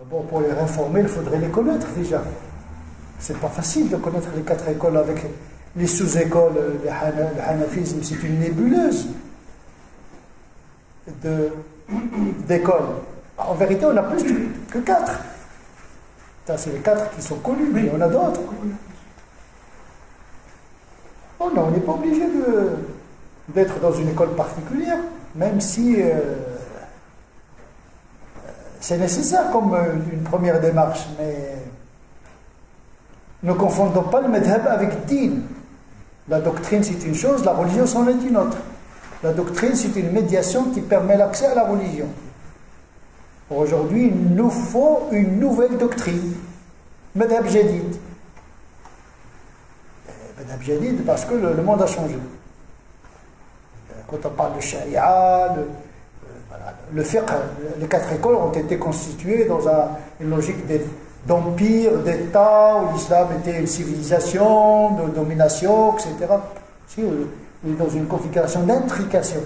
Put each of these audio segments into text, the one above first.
Bon, pour les réformer, il faudrait les connaître déjà. C'est pas facile de connaître les 4 écoles avec les sous-écoles. Le hanafisme, c'est une nébuleuse d'écoles. En vérité, on a plus que 4. C'est les 4 qui sont connus, mais il y en a d'autres. Oh non, on n'est pas obligé d'être dans une école particulière, même si c'est nécessaire comme une première démarche, mais ne confondons pas le madhab avec din. La doctrine, c'est une chose, la religion, c'en est une autre. La doctrine, c'est une médiation qui permet l'accès à la religion. Aujourd'hui, il nous faut une nouvelle doctrine. Madhab jadid. Madhab jadid parce que le monde a changé. Quand on parle de charia, le fiqh, les 4 écoles ont été constituées dans une logique d'empire, d'État, où l'islam était une civilisation, de domination, etc. Si, on est dans une configuration d'intrication,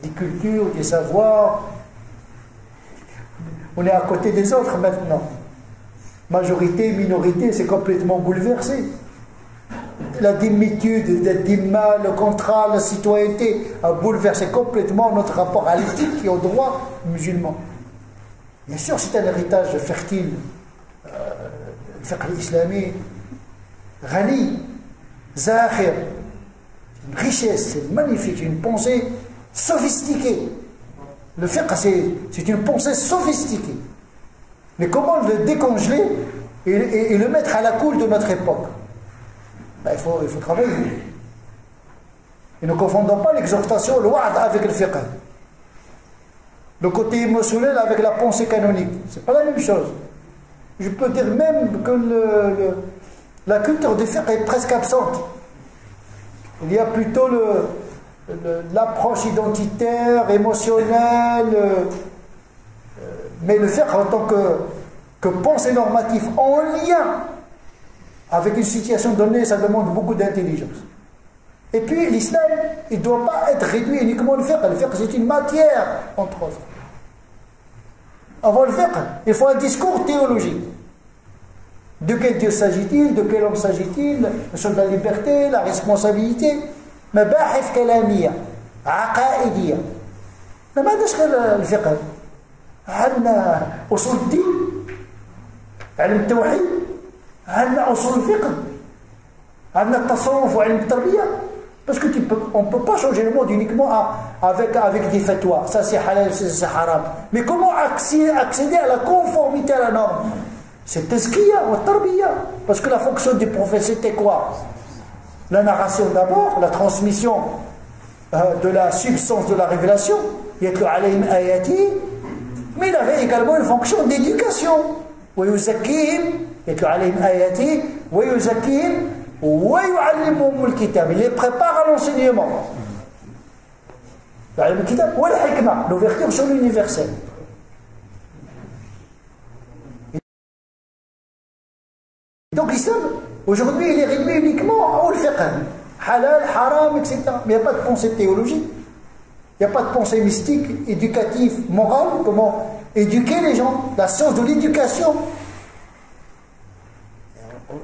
des cultures, des savoirs. On est à côté des autres maintenant. Majorité, minorité, c'est complètement bouleversé. La dimitude, la dimma, le contrat, la citoyenneté a bouleversé complètement notre rapport à l'éthique et au droit musulman. Bien sûr, c'est un héritage fertile. Le fiqh islamique, ghani, zakhir, une richesse, c'est magnifique, une pensée sophistiquée. Le fiqh, c'est une pensée sophistiquée. Mais comment le décongeler et le mettre à la cool de notre époque? Ben, il faut travailler. Et ne confondons pas l'exhortation, le wa'd avec le fiqh. Le côté émotionnel avec la pensée canonique. C'est pas la même chose. Je peux dire même que la culture du fiqh est presque absente. Il y a plutôt l'approche identitaire, émotionnelle, mais le fiqh en tant que pensée normative en lien avec une situation donnée, ça demande beaucoup d'intelligence. Et puis l'islam, il ne doit pas être réduit uniquement au fiqh. Le fiqh, c'est une matière, entre autres. Avant le fiqh, il faut un discours théologique. De quel Dieu s'agit-il? De quel homme s'agit-il? Sur la liberté, la responsabilité. مباحث كلامية عقائدية. ما عندناش غير الفقه. عندنا أصول الدين، علم التوحيد، عندنا أصول الفقه، عندنا التصوف وعلم التربية. Parce qu'on ne peut pas changer le monde uniquement avec des fatwas. Ça c'est halal, c'est haram. Mais comment accéder à la conformité à la norme? C'est tazkiya ou tarbiya. Parce que la fonction du prophète c'était quoi? La narration d'abord, la transmission de la substance de la révélation. Yatlu alayhim ayati. Mais il avait également une fonction d'éducation. Wa yuzakkihim, yatlu alayhim ayati, wa yuzakkihim. Il les prépare à l'enseignement. L'ouverture sur l'universel. Donc l'islam, aujourd'hui, il est réduit uniquement au fiqh. Halal, haram, etc. Mais il n'y a pas de pensée théologique. Il n'y a pas de pensée mystique, éducative, morale. Comment éduquer les gens. La science de l'éducation.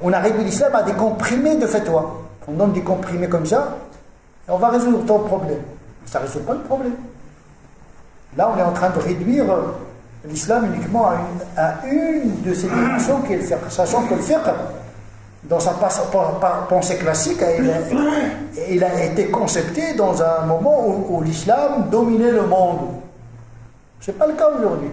On a réduit l'islam à des comprimés de fatwa. On donne des comprimés comme ça, et on va résoudre ton problème. Ça ne résout pas le problème. Là, on est en train de réduire l'islam uniquement à une de ces dimensions qui est le fiqh. Sachant que le fiqh, dans sa pensée classique, il a été concepté dans un moment où l'islam dominait le monde. Ce n'est pas le cas aujourd'hui.